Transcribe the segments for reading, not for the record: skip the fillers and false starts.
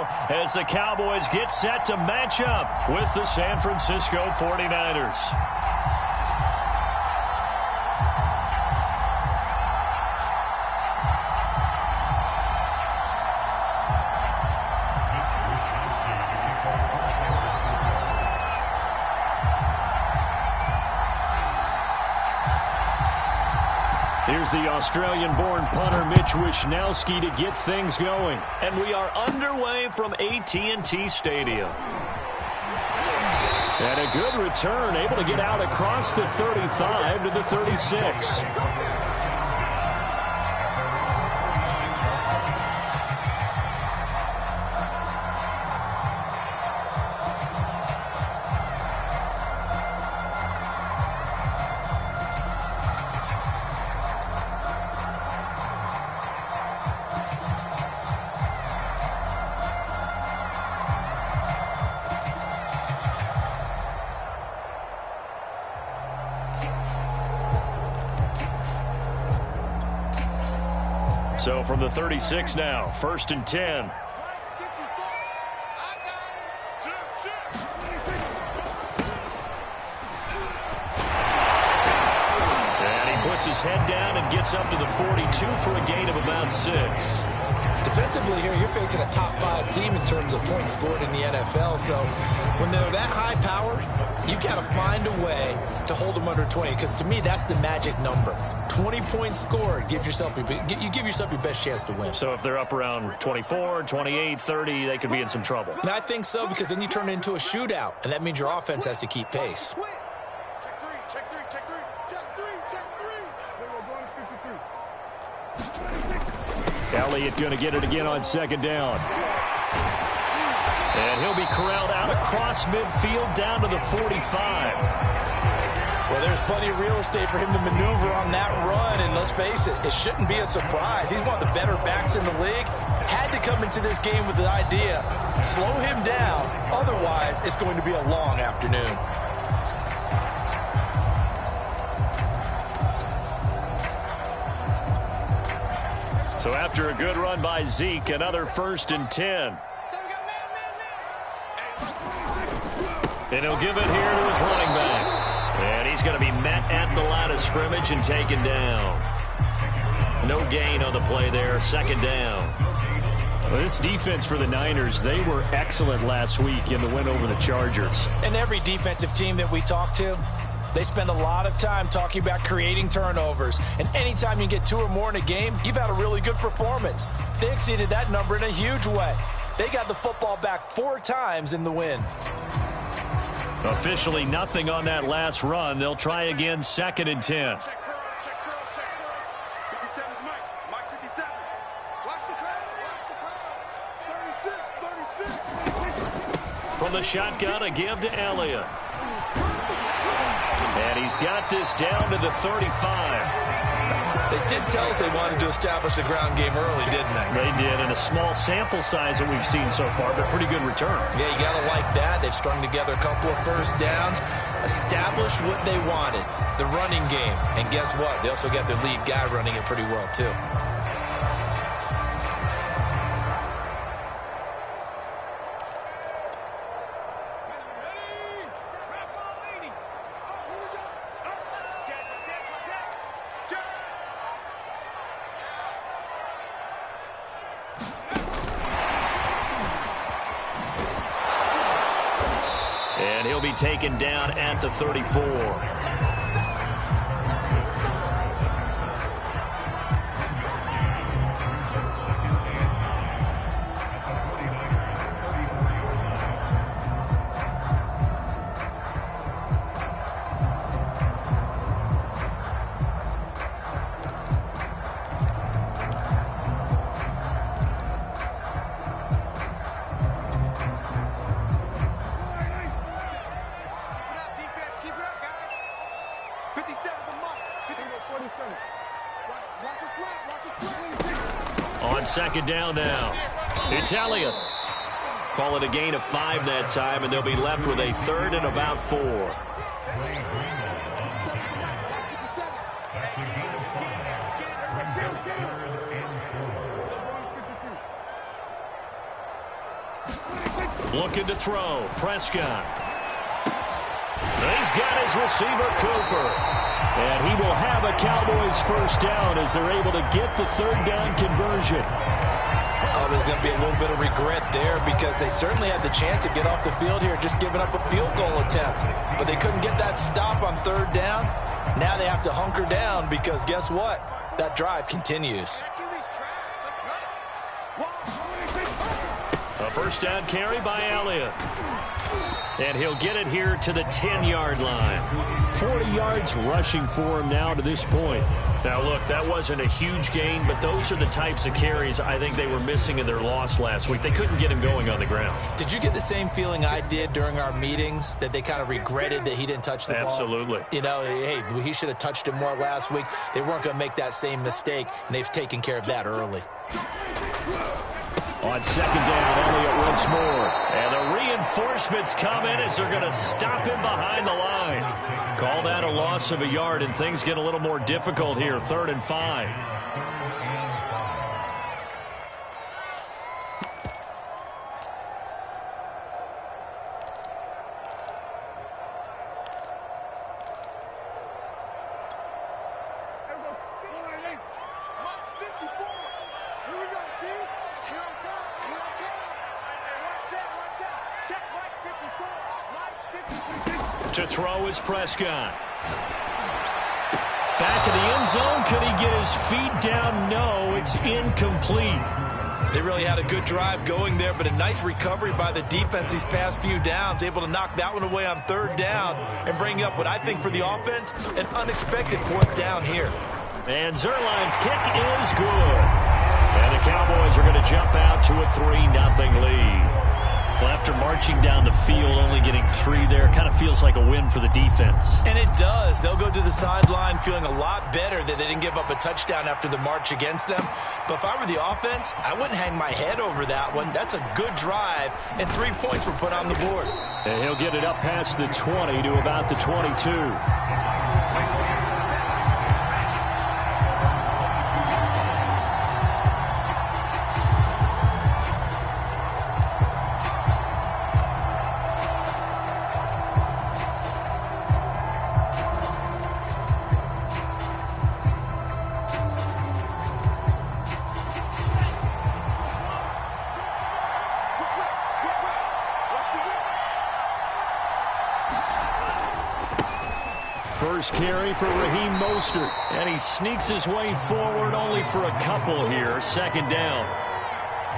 now as the Cowboys get set to match up with the San Francisco 49ers. Here's the Australian-born punter Mitch Wishnowsky to get things going. And we are underway from AT&T Stadium. And a good return, able to get out across the 35 to the 36. So from the 36 now, 1st and 10. And he puts his head down and gets up to the 42 for a gain of about 6. Defensively here, you're facing a top 5 team in terms of points scored in the NFL. So when they're that high powered, you got to find a way to hold them under 20, because to me, that's the magic number. 20 points scored, you give yourself your best chance to win. So if they're up around 24, 28, 30, they could be in some trouble. And I think so, because then you turn it into a shootout, and that means your offense has to keep pace. Check three. Elliott going to get it again on 2nd down. And he'll be corralled out across midfield down to the 45. Well, there's plenty of real estate for him to maneuver on that run, and let's face it, it shouldn't be a surprise. He's one of the better backs in the league. Had to come into this game with the idea, slow him down, otherwise it's going to be a long afternoon. So after a good run by Zeke, another 1st and 10. And he'll give it here to his running back. And he's going to be met at the line of scrimmage and taken down. No gain on the play there, 2nd down. Well, this defense for the Niners, they were excellent last week in the win over the Chargers. And every defensive team that we talk to, they spend a lot of time talking about creating turnovers. And anytime you get 2 or more in a game, you've had a really good performance. They exceeded that number in a huge way. They got the football back 4 times in the win. Officially nothing on that last run. They'll try again, 2nd and 10. Check cross. 57's Mike 57. Watch the cross. 36. From the shotgun, a give to Elliott. And he's got this down to the 35. They did tell us they wanted to establish the ground game early, didn't they? They did, in a small sample size that we've seen so far, but pretty good return. Yeah, you got to like that. They've strung together a couple of 1st downs, established what they wanted, the running game. And guess what? They also got their lead guy running it pretty well, too. And he'll be taken down at the 34. On 2nd down now, it's Elliott. Call it a gain of 5 that time, and they'll be left with a 3rd and about 4. Looking to throw. Prescott. He's got his receiver, Cooper. And he will have a Cowboys first down as they're able to get the third down conversion. Oh, there's going to be a little bit of regret there because they certainly had the chance to get off the field here, just giving up a field goal attempt. But they couldn't get that stop on third down. Now they have to hunker down because guess what? That drive continues. A first down carry by Elliott. And he'll get it here to the 10-yard line. 40 yards rushing for him now to this point. Now, look, that wasn't a huge gain, but those are the types of carries I think they were missing in their loss last week. They couldn't get him going on the ground. Did you get the same feeling I did during our meetings, that they kind of regretted that he didn't touch the ball? Absolutely. You know, hey, he should have touched it more last week. They weren't going to make that same mistake, and they've taken care of that early. On second down, Elliott once more. And the reinforcements come in as they're going to stop him behind the line. Call that a loss of a yard, and things get a little more difficult here. 3rd and 5. To throw is Prescott. Back in the end zone. Could he get his feet down? No, it's incomplete. They really had a good drive going there, but a nice recovery by the defense these past few downs, able to knock that one away on 3rd down and bring up what I think for the offense, an unexpected 4th down here. And Zerline's kick is good. And the Cowboys are going to jump out to a 3-0 lead. Well, after marching down the field, only getting 3 there, kind of feels like a win for the defense. And it does. They'll go to the sideline feeling a lot better that they didn't give up a touchdown after the march against them. But if I were the offense, I wouldn't hang my head over that one. That's a good drive, and 3 points were put on the board. And he'll get it up past the 20 to about the 22. First carry for Raheem Mostert. And he sneaks his way forward only for a couple here. 2nd down.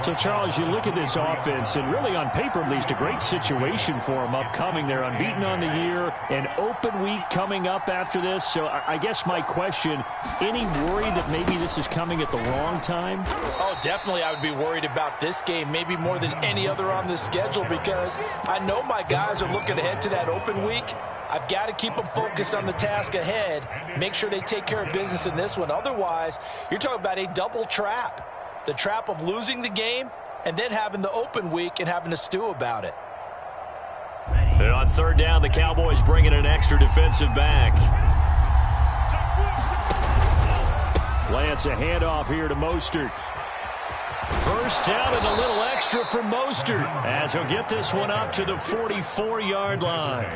So, Charles, you look at this offense, and really on paper at least a great situation for them upcoming. They're unbeaten on the year, an open week coming up after this. So I guess my question, any worry that maybe this is coming at the wrong time? Oh, definitely I would be worried about this game, maybe more than any other on the schedule, because I know my guys are looking ahead to that open week. I've got to keep them focused on the task ahead, make sure they take care of business in this one. Otherwise, you're talking about a double trap. The trap of losing the game and then having the open week and having to stew about it. And on 3rd down, the Cowboys bring in an extra defensive back. Lance, a handoff here to Mostert. First down and a little extra for Mostert as he'll get this one up to the 44-yard line.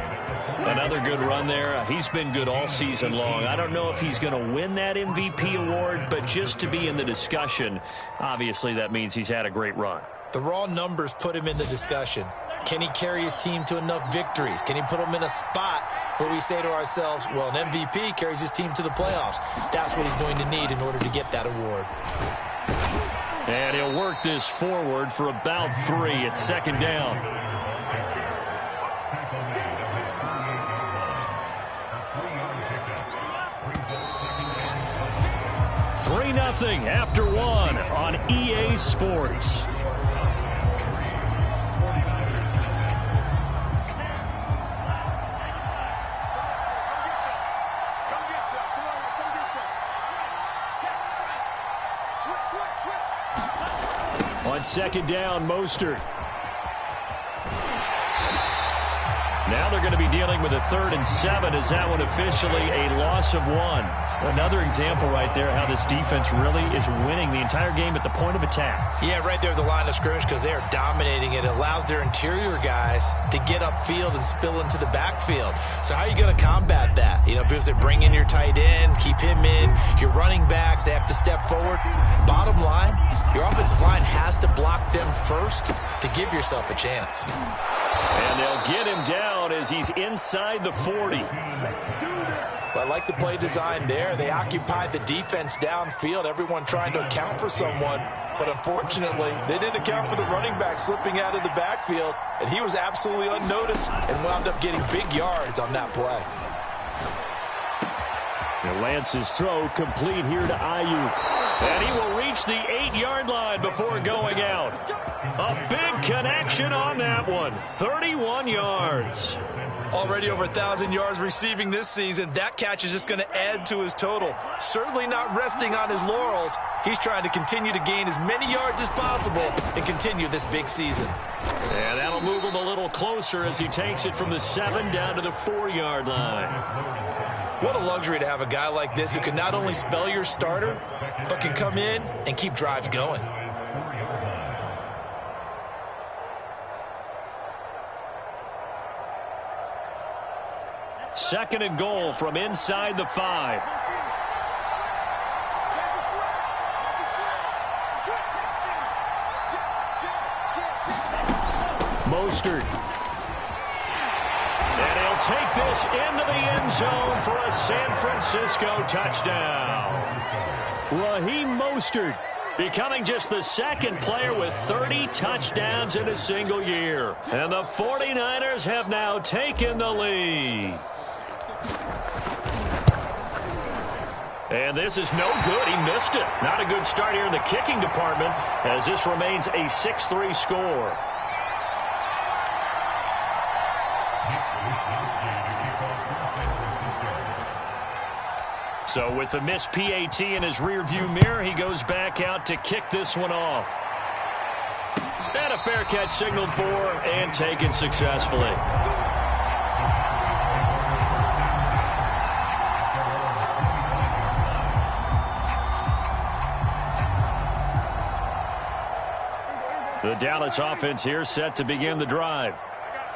Another good run there. He's been good all season long. I don't know if he's going to win that MVP award, but just to be in the discussion, obviously that means he's had a great run. The raw numbers put him in the discussion. Can he carry his team to enough victories? Can he put them in a spot where we say to ourselves, well, an MVP carries his team to the playoffs. That's what he's going to need in order to get that award. And he'll work this forward for about 3 at 2nd down. Three 3-0 after 1 on EA Sports. On 2nd down, Mostert. Now they're going to be dealing with a 3rd and 7 as that one officially a loss of 1. Another example right there how this defense really is winning the entire game at the point of attack. Yeah, right there at the line of scrimmage because they are dominating it. It allows their interior guys to get upfield and spill into the backfield. So how are you going to combat that? You know, because they bring in your tight end, keep him in. Your running backs, they have to step forward. Bottom line, your offensive line has to block them first to give yourself a chance. And they'll get him down as he's inside the 40. Well, I like the play design there. They occupied the defense downfield, everyone trying to account for someone. But unfortunately, they didn't account for the running back slipping out of the backfield. And he was absolutely unnoticed and wound up getting big yards on that play. And Lance's throw complete here to Ayuk. And he will reach the 8-yard line before going out. A big connection on that one. 31 yards. Already over 1,000 yards receiving this season. That catch is just going to add to his total. Certainly not resting on his laurels. He's trying to continue to gain as many yards as possible and continue this big season. And that'll move him a little closer as he takes it from the 7 down to the 4-yard line. What a luxury to have a guy like this who can not only spell your starter, but can come in and keep drives going. Second and goal from inside the 5. Mostert. And he'll take this into the end zone for a San Francisco touchdown. Raheem Mostert becoming just the 2nd player with 30 touchdowns in a single year. And the 49ers have now taken the lead. And this is no good. He missed it. Not a good start here in the kicking department as this remains a 6-3 score. So with the missed PAT in his rearview mirror, he goes back out to kick this one off. And a fair catch signaled for and taken successfully. The Dallas offense here set to begin the drive.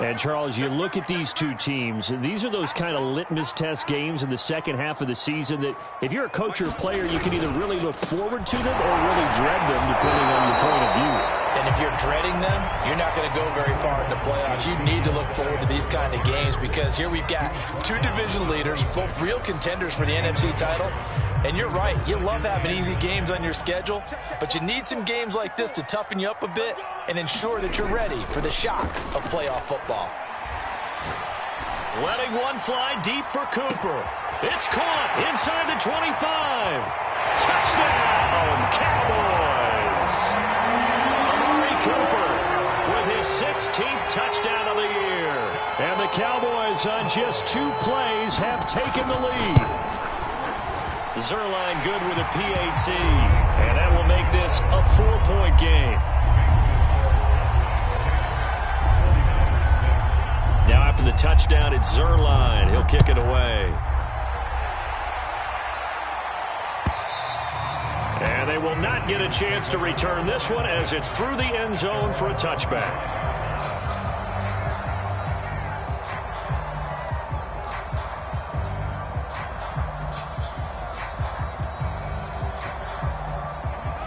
And, Charles, you look at these two teams, these are those kind of litmus test games in the second half of the season that if you're a coach or a player, you can either really look forward to them or really dread them, depending on your point of view. And if you're dreading them, you're not going to go very far in the playoffs. You need to look forward to these kind of games because here we've got 2 division leaders, both real contenders for the NFC title. And you're right, you love having easy games on your schedule, but you need some games like this to toughen you up a bit and ensure that you're ready for the shock of playoff football. Letting one fly deep for Cooper. It's caught inside the 25. Touchdown, Cowboys! Amari Cooper with his 16th touchdown of the year. And the Cowboys on just 2 plays have taken the lead. Zerline good with a PAT, and that will make this a 4-point game. Now after the touchdown, it's Zerline. He'll kick it away. And they will not get a chance to return this one as it's through the end zone for a touchback.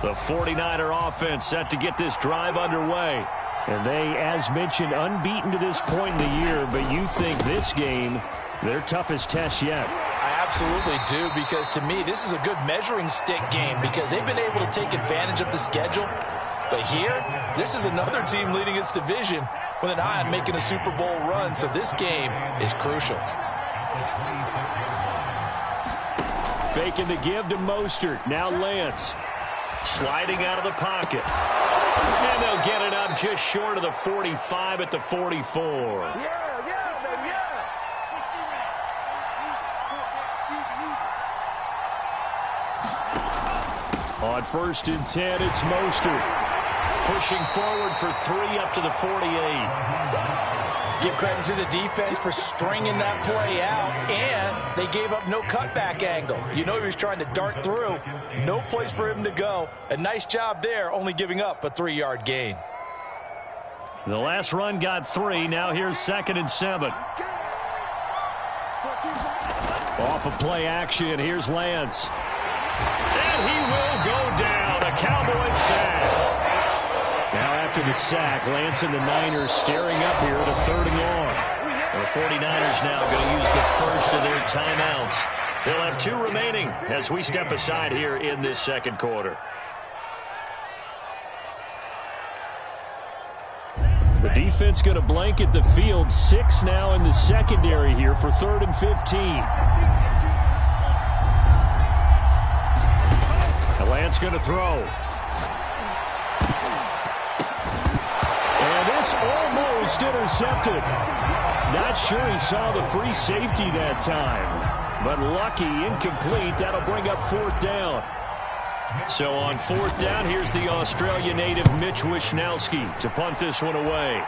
The 49er offense set to get this drive underway. And they, as mentioned, unbeaten to this point in the year, but you think this game, their toughest test yet. I absolutely do, because to me, this is a good measuring stick game because they've been able to take advantage of the schedule. But here, this is another team leading its division with an eye on making a Super Bowl run, so this game is crucial. Faking the give to Mostert. Now Lance. Sliding out of the pocket. And they'll get it up just short of the 45 at the 44. On 1st and 10, it's Mostert. Pushing forward for 3 up to the 48. Give credit to the defense for stringing that play out, and they gave up no cutback angle. You know he was trying to dart through. No place for him to go. A nice job there, only giving up a 3-yard gain. The last run got 3. Now here's 2nd and 7. Off of play action, here's Lance. And he will go down. A Cowboys sack. Now after the sack, Lance and the Niners staring up here at a 3rd and long. The 49ers now going to use the first of their timeouts. They'll have 2 remaining as we step aside here in this 2nd quarter. The defense going to blanket the field. 6 now in the secondary here for 3rd and 15. And Lance going to throw. And this almost intercepted. Not sure he saw the free safety that time. But lucky, incomplete. That'll bring up 4th down. So on 4th down, here's the Australia native Mitch Wishnowsky to punt this one away.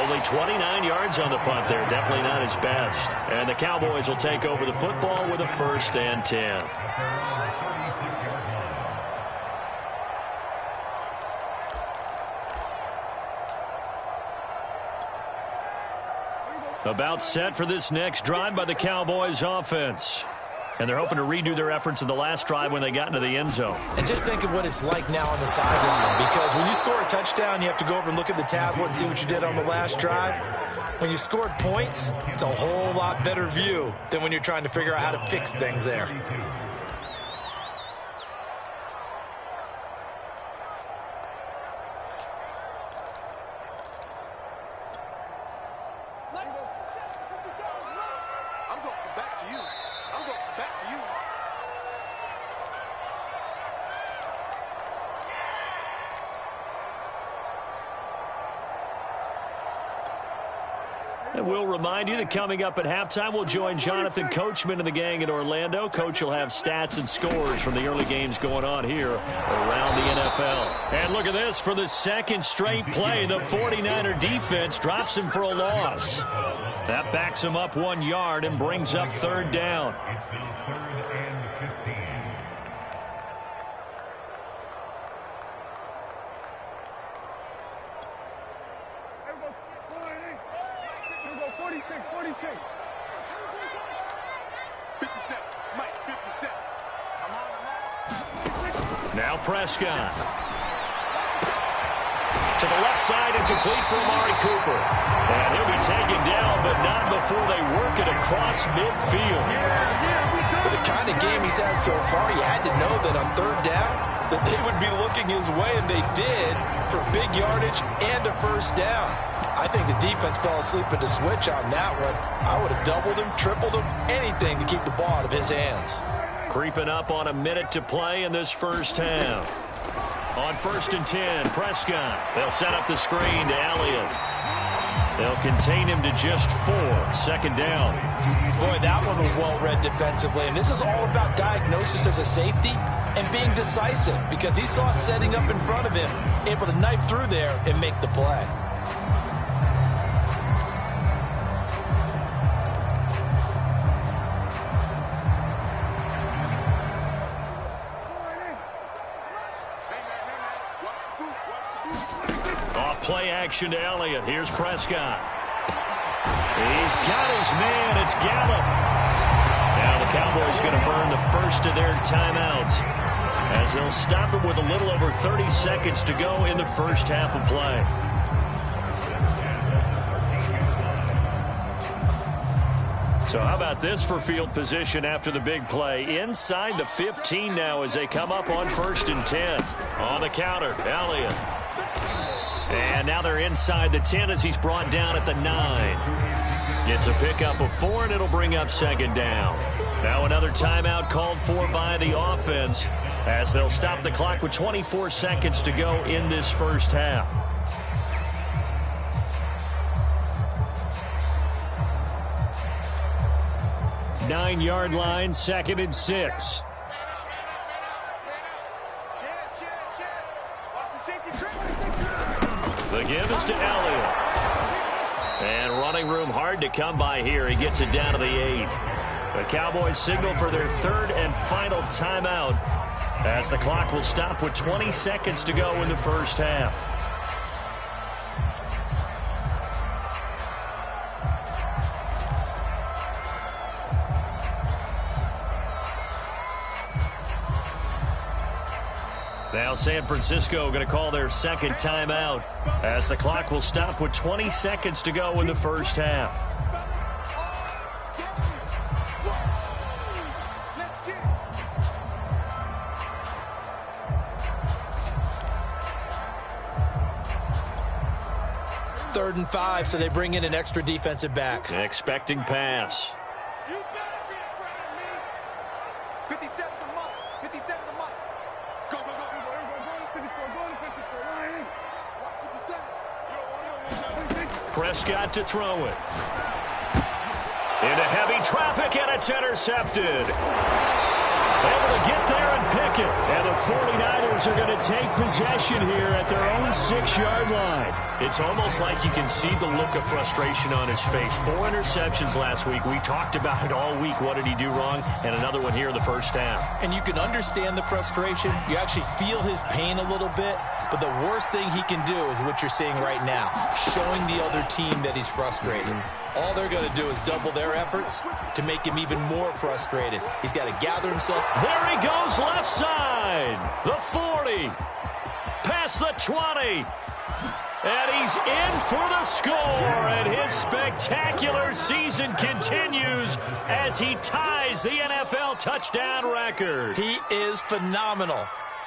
Only 29 yards on the punt there. Definitely not his best. And the Cowboys will take over the football with a 1st and 10. About set for this next drive by the Cowboys offense. And they're hoping to redo their efforts in the last drive when they got into the end zone. And just think of what it's like now on the sideline, because when you score a touchdown, you have to go over and look at the tablet and see what you did on the last drive. When you scored points, it's a whole lot better view than when you're trying to figure out how to fix things there. And we'll remind you that coming up at halftime, we'll join Jonathan Coachman and the gang in Orlando. Coach will have stats and scores from the early games going on here around the NFL. And look at this. For the 2nd straight play, the 49er defense drops him for a loss. That backs him up 1 yard and brings up 3rd down. Now Prescott. To the left side and complete for Amari Cooper. And he'll be taken down, but not before they work it across midfield. With the kind of game he's had so far, you had to know that on 3rd down that they would be looking his way, and they did, for big yardage and a 1st down. I think the defense fell asleep at the switch on that one. I would have doubled him, tripled him, anything to keep the ball out of his hands. Creeping up on a minute to play in this 1st half. On 1st and 10, Prescott. They'll set up the screen to Elliott. They'll contain him to just 4. 2nd down. Boy, that one was well read defensively. And this is all about diagnosis as a safety and being decisive, because he saw it setting up in front of him, able to knife through there and make the play. Play action to Elliott. Here's Prescott. He's got his man. It's Gallup. Now the Cowboys going to burn the first of their timeouts as they'll stop it with a little over 30 seconds to go in the 1st half of play. So how about this for field position after the big play? Inside the 15 now as they come up on 1st and 10. On the counter, Elliott. And now they're inside the 10 as he's brought down at the 9. Gets a pickup of 4, and it'll bring up 2nd down. Now another timeout called for by the offense as they'll stop the clock with 24 seconds to go in this 1st half. Nine-yard line, 2nd and 6. The give is to Elliott. And running room hard to come by here. He gets it down to the 8. The Cowboys signal for their third and final timeout as the clock will stop with 20 seconds to go in the first half. Now San Francisco going to call their second timeout as the clock will stop with 20 seconds to go in the first half. Third and 5, so they bring in an extra defensive back. Expecting pass. You better be afraid of me. 57 to Mike. 57 to Mike. Go, go, go. 54, go to 54. Watch 57. You don't want it. Prescott to throw it. Into heavy traffic, and it's intercepted. Able to get there and pick it. And the 49ers are going to take possession here at their own 6-yard line. It's almost like you can see the look of frustration on his face. 4 interceptions last week. We talked about it all week. What did he do wrong? And another one here in the first half. And you can understand the frustration. You actually feel his pain a little bit. But the worst thing he can do is what you're seeing right now, showing the other team that he's frustrated. All they're going to do is double their efforts to make him even more frustrated. He's got to gather himself. There he goes, left side. The 40. Past the 20. And he's in for the score. And his spectacular season continues as he ties the NFL touchdown record. He is phenomenal.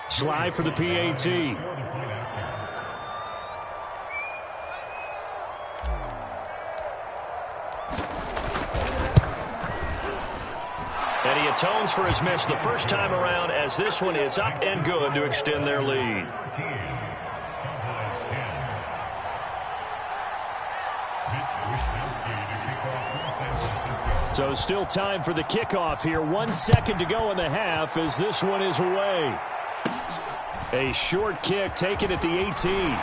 Slide for the PAT. And he atones for his miss the first time around as this one is up and good to extend their lead. So still time for the kickoff here. 1 second to go in the half as this one is away. A short kick taken at the 18.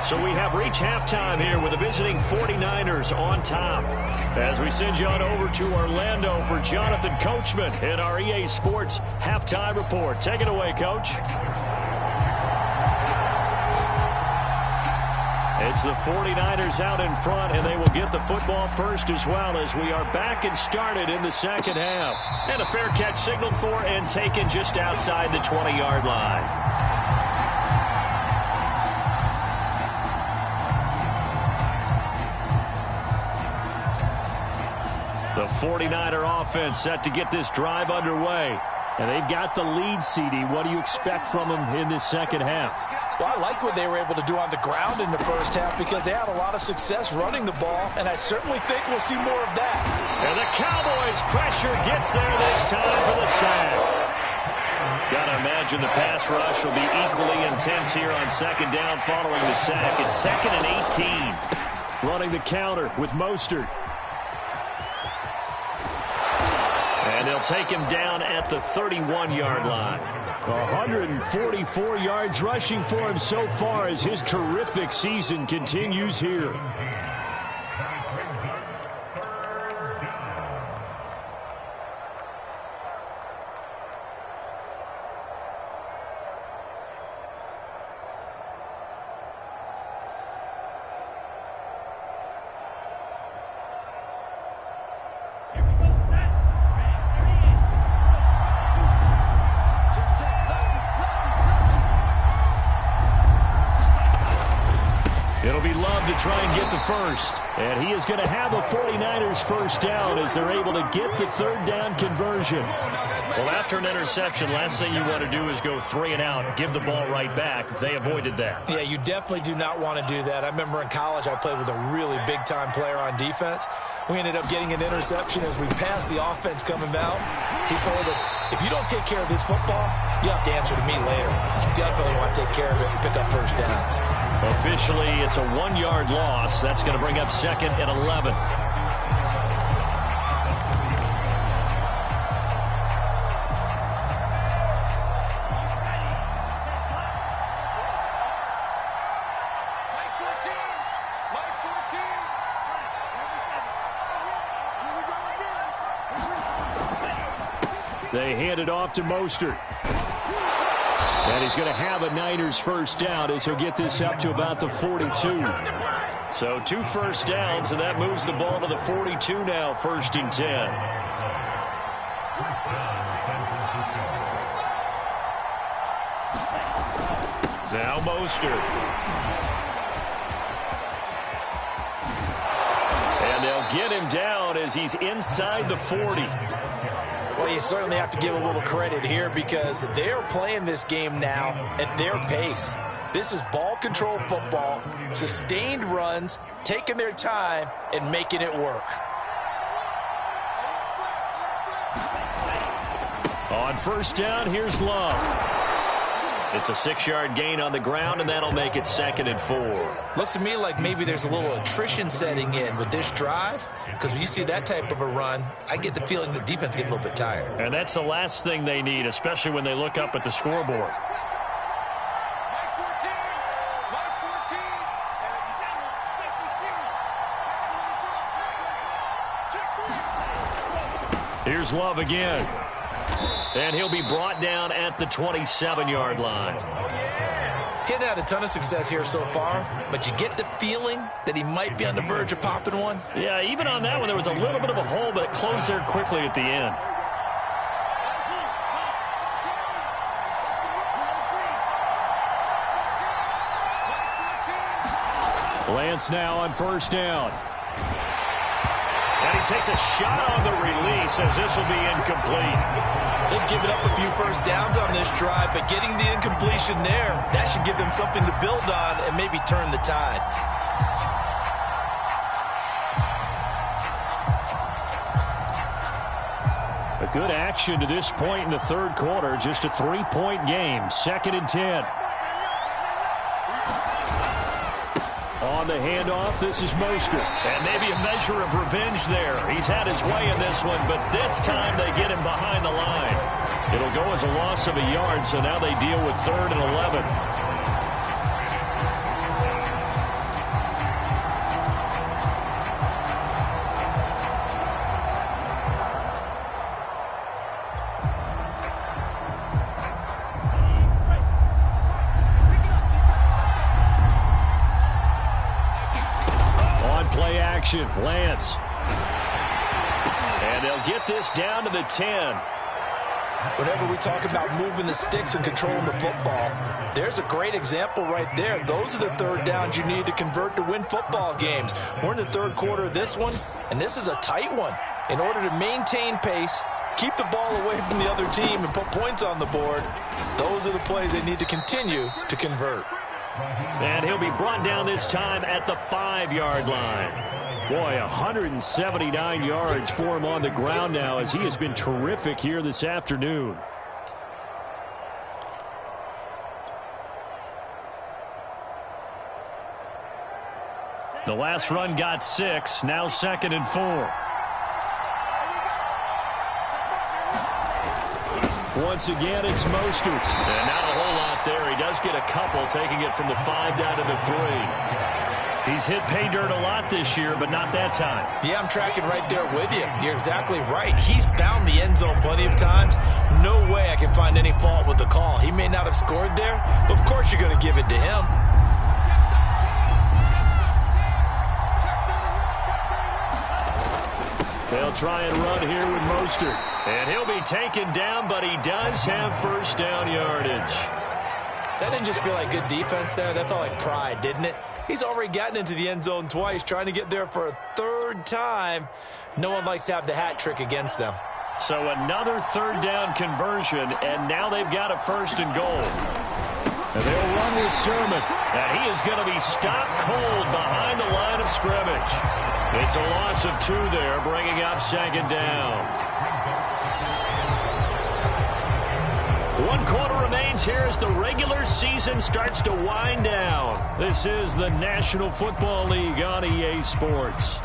So we have reached halftime here with the visiting 49ers on top. As we send you on over to Orlando for Jonathan Coachman in our EA Sports Halftime Report. Take it away, Coach. It's the 49ers out in front, and they will get the football first as well as we are back and started in the second half. And a fair catch signaled for and taken just outside the 20-yard line. The 49er offense set to get this drive underway. And they've got the lead, CD. What do you expect from them in this second half? Well, I like what they were able to do on the ground in the first half because they had a lot of success running the ball, and I certainly think we'll see more of that. And the Cowboys' pressure gets there this time for the sack. Got to imagine the pass rush will be equally intense here on second down following the sack. It's 2nd and 18. Running the counter with Mostert. And they'll take him down at the 31-yard line. 144 yards rushing for him so far as his terrific season continues here. It'll be Love to try and get the first. And he is going to have a 49ers first down as they're able to get the third down conversion. Well, after an interception, last thing you want to do is go 3 and out, give the ball right back. They avoided that. Yeah, you definitely do not want to do that. I remember in college I played with a really big-time player on defense. We ended up getting an interception as we passed the offense coming out. He told him, if you don't take care of this football, you have to answer to me later. You definitely want to take care of it and pick up first downs. Officially, it's a 1-yard loss. That's going to bring up 2nd and 11. They hand it off to Mostert. And he's going to have a Niners first down as he'll get this up to about the 42. So 2 first downs, and that moves the ball to the 42 now, 1st and 10. Now Mostert. And they'll get him down as he's inside the 40. Well, you certainly have to give a little credit here because they're playing this game now at their pace. This is ball control football, sustained runs, taking their time, and making it work. On first down, here's Love. It's a 6-yard gain on the ground, and that'll make it 2nd and 4. Looks to me like maybe there's a little attrition setting in with this drive, because when you see that type of a run, I get the feeling the defense getting a little bit tired. And that's the last thing they need, especially when they look up at the scoreboard. Here's Love again. And he'll be brought down at the 27-yard line. He's had a ton of success here so far, but you get the feeling that he might be on the verge of popping one. Yeah, even on that one, there was a little bit of a hole, but it closed there quickly at the end. Lance now on first down. And he takes a shot on the release as this will be incomplete. They've given up a few first downs on this drive, but getting the incompletion there, that should give them something to build on and maybe turn the tide. A good action to this point in the 3rd quarter. Just a 3-point game. 2nd and 10. On the handoff, this is Mostert. And maybe a measure of revenge there. He's had his way in this one, but this time they get him behind the line. It'll go as a loss of a yard, so now they deal with 3rd and 11. Lance. And they'll get this down to the 10. Whenever we talk about moving the sticks and controlling the football, there's a great example right there. Those are the 3rd downs you need to convert to win football games. We're in the 3rd quarter of this one, and this is a tight one. In order to maintain pace, keep the ball away from the other team, and put points on the board, those are the plays they need to continue to convert. And he'll be brought down this time at the 5-yard line. Boy, 179 yards for him on the ground now as he has been terrific here this afternoon. The last run got 6, now 2nd and 4. Once again, it's Mostert. And not a whole lot there. He does get a couple, taking it from the 5 down to the 3. He's hit pay dirt a lot this year, but not that time. Yeah, I'm tracking right there with you. You're exactly right. He's found the end zone plenty of times. No way I can find any fault with the call. He may not have scored there, but of course you're going to give it to him. They'll try and run here with Mostert. And he'll be taken down, but he does have first down yardage. That didn't just feel like good defense there. That felt like pride, didn't it? He's already gotten into the end zone twice, trying to get there for a 3rd time. No one likes to have the hat trick against them. So another 3rd down conversion, and now they've got a 1st and goal. And they'll run with Sermon. And he is going to be stopped cold behind the line of scrimmage. It's a loss of 2 there, bringing up 2nd down. 1 quarter remains here as the regular season starts to wind down. This is the National Football League on EA Sports.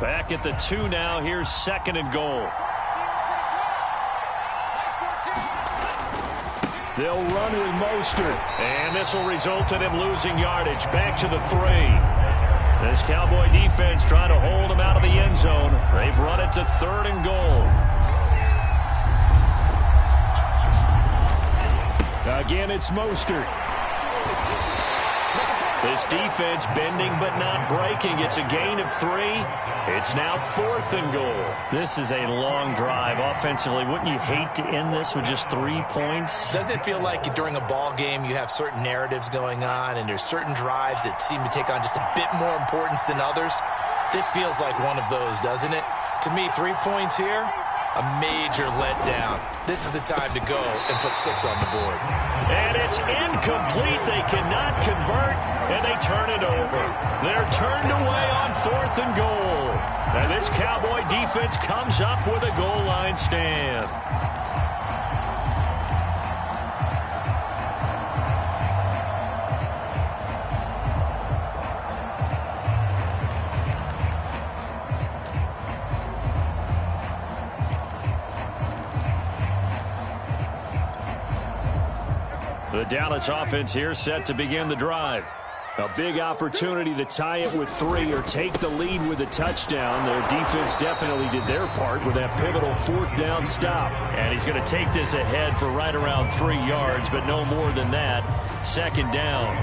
Back at the 2 now. Here's 2nd and goal. They'll run with Mostert. And this will result in him losing yardage. Back to the 3. This Cowboy defense trying to hold him out of the end zone. They've run it to 3rd and goal. Again, it's Mostert. This defense bending but not breaking. It's a gain of 3. It's now 4th and goal. This is a long drive offensively. Wouldn't you hate to end this with just 3 points? Doesn't it feel like during a ball game you have certain narratives going on and there's certain drives that seem to take on just a bit more importance than others? This feels like one of those, doesn't it? To me, 3 points here, a major letdown. This is the time to go and put 6 on the board. And it's incomplete. They cannot convert, and they turn it over. They're turned away on 4th and goal. And this Cowboy defense comes up with a goal line stand. The Dallas offense here set to begin the drive. A big opportunity to tie it with 3 or take the lead with a touchdown. Their defense definitely did their part with that pivotal 4th down stop. And he's going to take this ahead for right around 3 yards, but no more than that. 2nd down.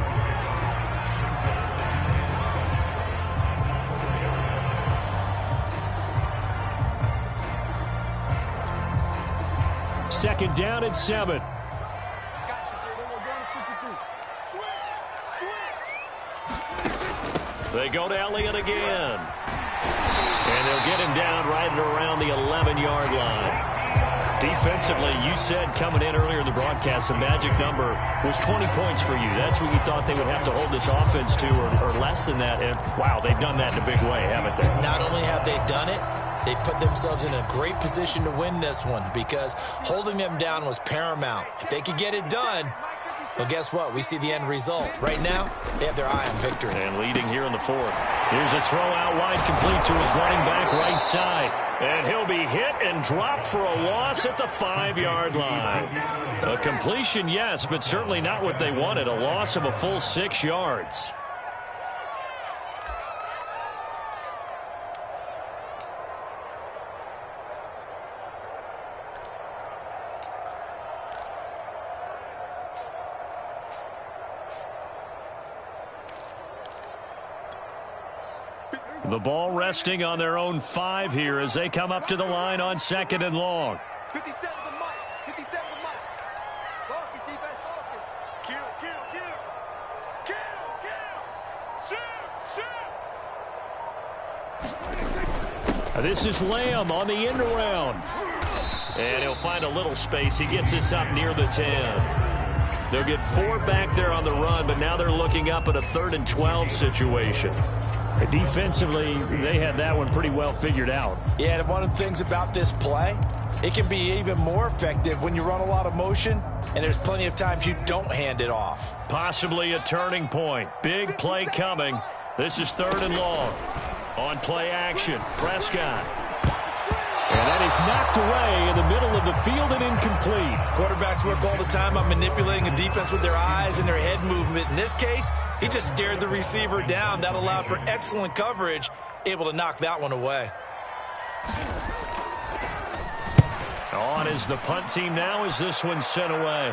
Second down and 7. They go to Elliott again. And they'll get him down right at around the 11-yard line. Defensively, you said coming in earlier in the broadcast, the magic number was 20 points for you. That's what you thought they would have to hold this offense to, or less than that. And, wow, they've done that in a big way, haven't they? Not only have they done it, they put themselves in a great position to win this one because holding them down was paramount. If they could get it done, well, guess what? We see the end result. Right now, they have their eye on victory. And leading here in the 4th. Here's a throw out wide, complete to his running back right side. And he'll be hit and dropped for a loss at the 5-yard line. A completion, yes, but certainly not what they wanted. A loss of a full 6 yards. The ball resting on their own 5 here as they come up to the line on 2nd and long. 57 to Mike. 57 to Mike. Focus, defense, focus. Kill, kill, kill. Kill, kill. Shoot, shoot. This is Lamb on the end around. And he'll find a little space. He gets this up near the 10. They'll get 4 back there on the run, but now they're looking up at a 3rd and 12 situation. Defensively, they had that one pretty well figured out. Yeah, and one of the things about this play, it can be even more effective when you run a lot of motion, and there's plenty of times you don't hand it off. Possibly a turning point. Big play coming. This is 3rd and long. On play action, Prescott. And that is knocked away in the middle of the field and incomplete. Quarterbacks work all the time on manipulating a defense with their eyes and their head movement. In this case, he just stared the receiver down. That allowed for excellent coverage, able to knock that one away. On is the punt team now as this one's sent away.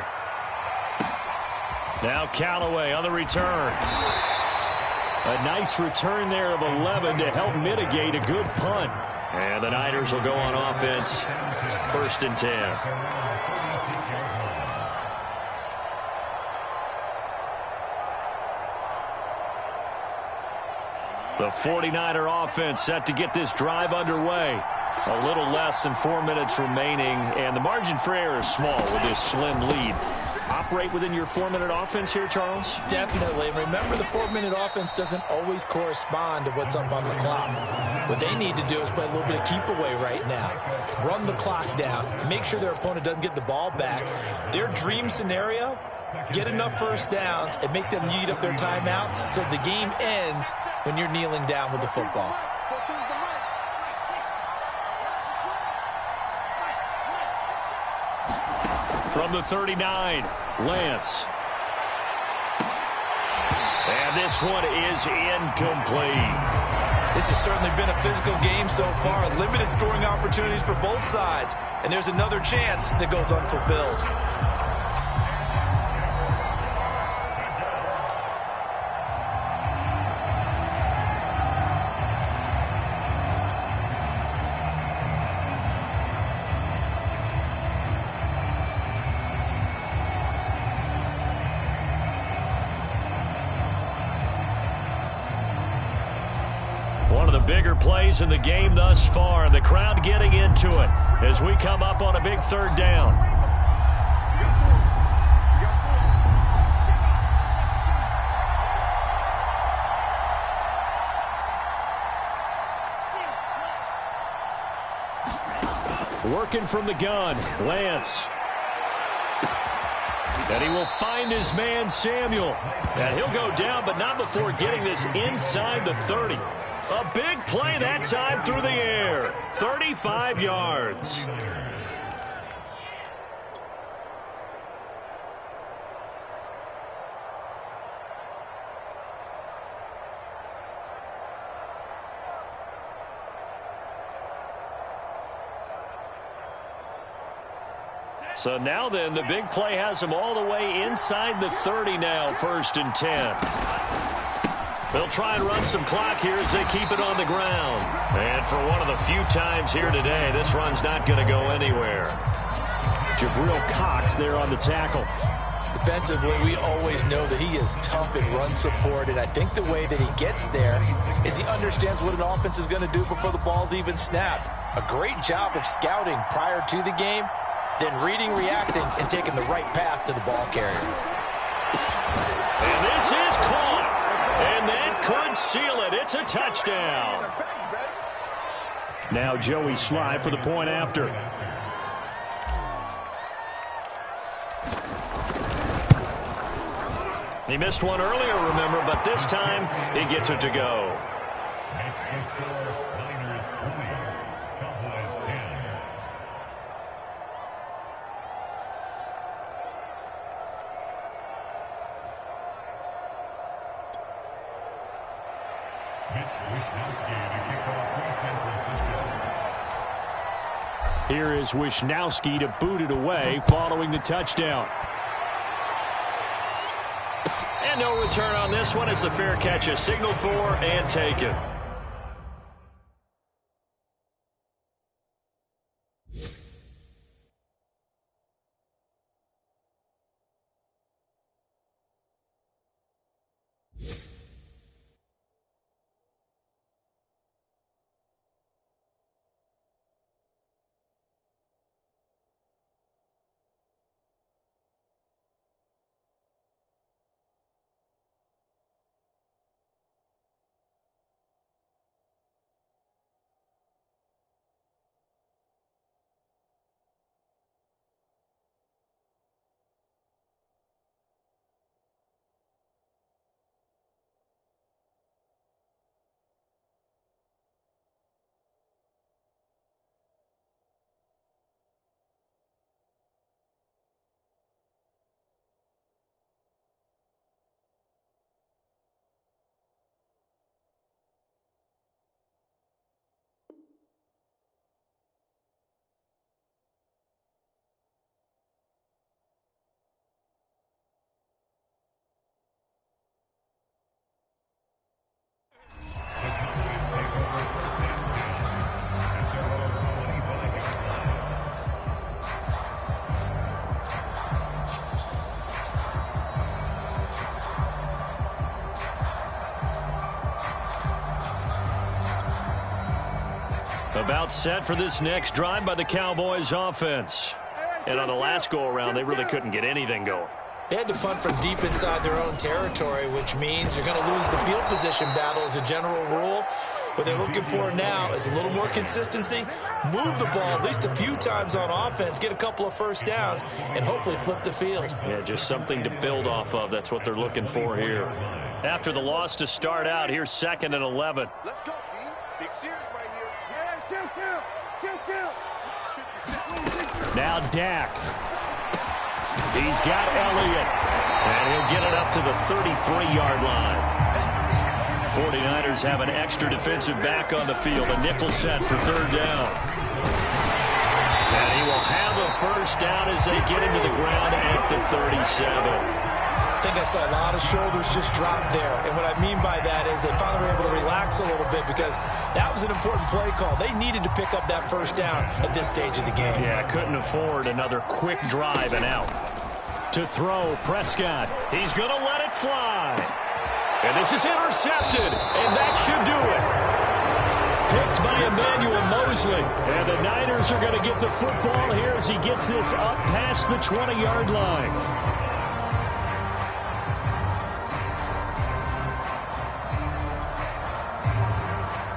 Now Callaway on the return. A nice return there of 11 to help mitigate a good punt. And the Niners will go on offense. 1st and 10. The 49er offense set to get this drive underway. A little less than 4 minutes remaining, and the margin for error is small with this slim lead. Operate within your 4-minute offense here, Charles? Definitely. Remember, the 4-minute offense doesn't always correspond to what's up on the clock. What they need to do is play a little bit of keep away right now. Run the clock down. Make sure their opponent doesn't get the ball back. Their dream scenario, get enough first downs and make them eat up their timeouts so the game ends when you're kneeling down with the football. From the 39, Lance. And this one is incomplete. This has certainly been a physical game so far. Limited scoring opportunities for both sides. And there's another chance that goes unfulfilled. One of the bigger plays in the game thus far, and the crowd getting into it as we come up on a big third down. Working from the gun, Lance. And he will find his man, Samuel. And he'll go down, but not before getting this inside the 30. A big play that time through the air. 35 yards. So now then, the big play has him all the way inside the 30 now, 1st and 10. They'll try and run some clock here as they keep it on the ground. And for one of the few times here today, this run's not going to go anywhere. Jabril Cox there on the tackle. Defensively, we always know that he is tough in run support, and I think the way that he gets there is he understands what an offense is going to do before the ball's even snapped. A great job of scouting prior to the game, then reading, reacting, and taking the right path to the ball carrier. And this is caught. And that could seal it. It's a touchdown. Now Joey Sly for the point after. He missed one earlier, remember, but this time he gets it to go. Here is Wisnowski to boot it away following the touchdown. And no return on this one as the fair catch is signaled for and taken. About set for this next drive by the Cowboys offense. And on the last go-around, they really couldn't get anything going. They had to punt from deep inside their own territory, which means you're going to lose the field position battle as a general rule. What they're looking for now is a little more consistency, move the ball at least a few times on offense, get a couple of first downs, and hopefully flip the field. Yeah, just something to build off of. That's what they're looking for here. After the loss to start out, here's 2nd and 11. Let's go, D. Big series right here. Now Dak. He's got Elliott, and he'll get it up to the 33-yard line. 49ers have an extra defensive back on the field, a nickel set for third down. And he will have a first down as they get into the ground at the 37. I think I saw a lot of shoulders just drop there. And what I mean by that is they finally were able to relax a little bit because that was an important play call. They needed to pick up that first down at this stage of the game. Yeah, couldn't afford another quick drive and out. To throw, Prescott. He's going to let it fly. And this is intercepted, and that should do it. Picked by Emmanuel Mosley. And the Niners are going to get the football here as he gets this up past the 20-yard line.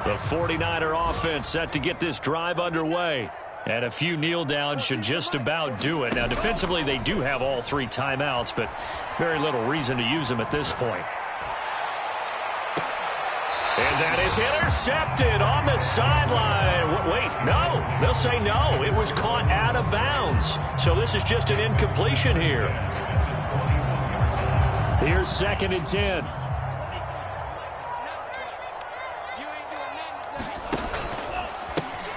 The 49er offense set to get this drive underway. And a few kneel downs should just about do it. Now, defensively, they do have all three timeouts, but very little reason to use them at this point. And that is intercepted on the sideline. Wait, no. They'll say no. It was caught out of bounds. So this is just an incompletion here. Here's 2nd and 10.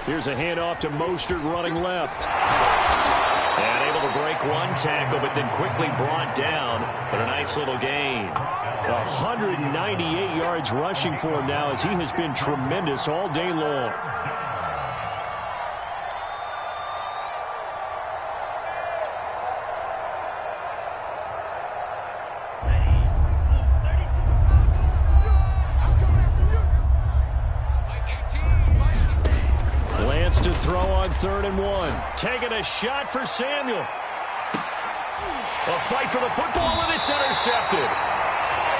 Here's a handoff to Mostert running left. And able to break one tackle, but then quickly brought down. But a nice little gain. 198 yards rushing for him now as he has been tremendous all day long. Lance to throw on 3rd and 1. Taking a shot for Samuel. A fight for the football, and it's intercepted.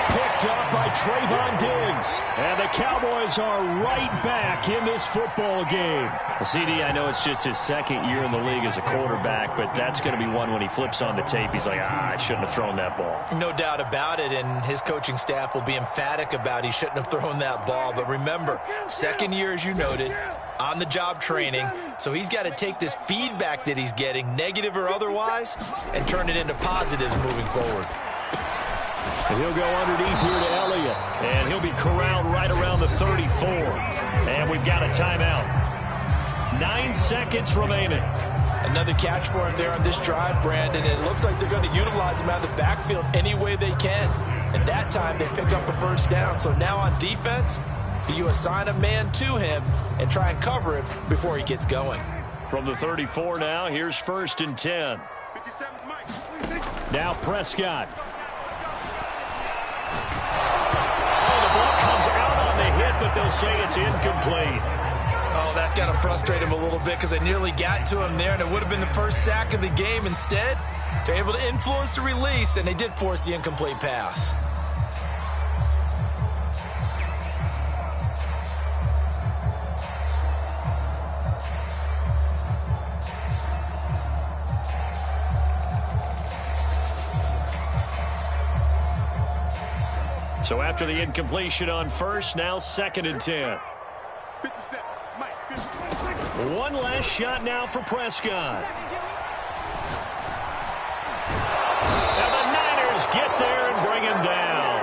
Picked up by Trayvon Diggs. And the Cowboys are right back in this football game. CD, I know it's just his 2nd year in the league as a quarterback, but that's going to be one when he flips on the tape. He's like, I shouldn't have thrown that ball. No doubt about it, and his coaching staff will be emphatic about he shouldn't have thrown that ball. But remember, 2nd year, as you noted, on-the-job training, so he's got to take this feedback that he's getting, negative or otherwise, and turn it into positives moving forward. And he'll go underneath here to Elliott, and he'll be corralled right around the 34. And we've got a timeout. 9 seconds remaining. Another catch for him there on this drive, Brandon. And it looks like they're going to utilize him out of the backfield any way they can. And that time they pick up a first down. So now on defense, do you assign a man to him and try and cover him before he gets going? From the 34 now, here's 1st and 10. Now Prescott. Oh, the ball comes out on the hit, but they'll say it's incomplete. Oh, that's got to frustrate him a little bit because they nearly got to him there, and it would have been the first sack of the game. Instead, they're able to influence the release, and they did force the incomplete pass. So after the incompletion on 1st, now 2nd and 10. 57. Mike, 57. One last shot now for Prescott. And the Niners get there and bring him down.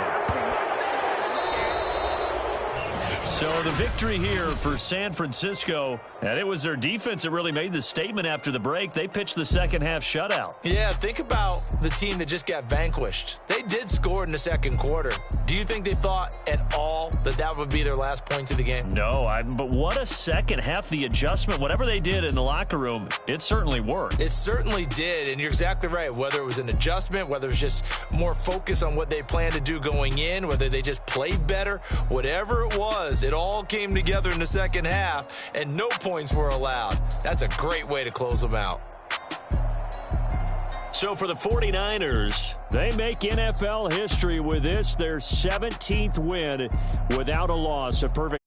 So the victory here for San Francisco, and it was their defense that really made the statement after the break. They pitched the second half shutout. Yeah, think about the team that just got vanquished. They did score in the 2nd quarter. Do you think they thought at all that that would be their last points of the game? No, but what a second half. The adjustment, whatever they did in the locker room, it certainly worked. It certainly did, and you're exactly right. Whether it was an adjustment, whether it was just more focus on what they planned to do going in, whether they just played better, whatever it was, it all came together in the second half, and no points were allowed. That's a great way to close them out. So for the 49ers, they make NFL history with this, their 17th win without a loss. A perfect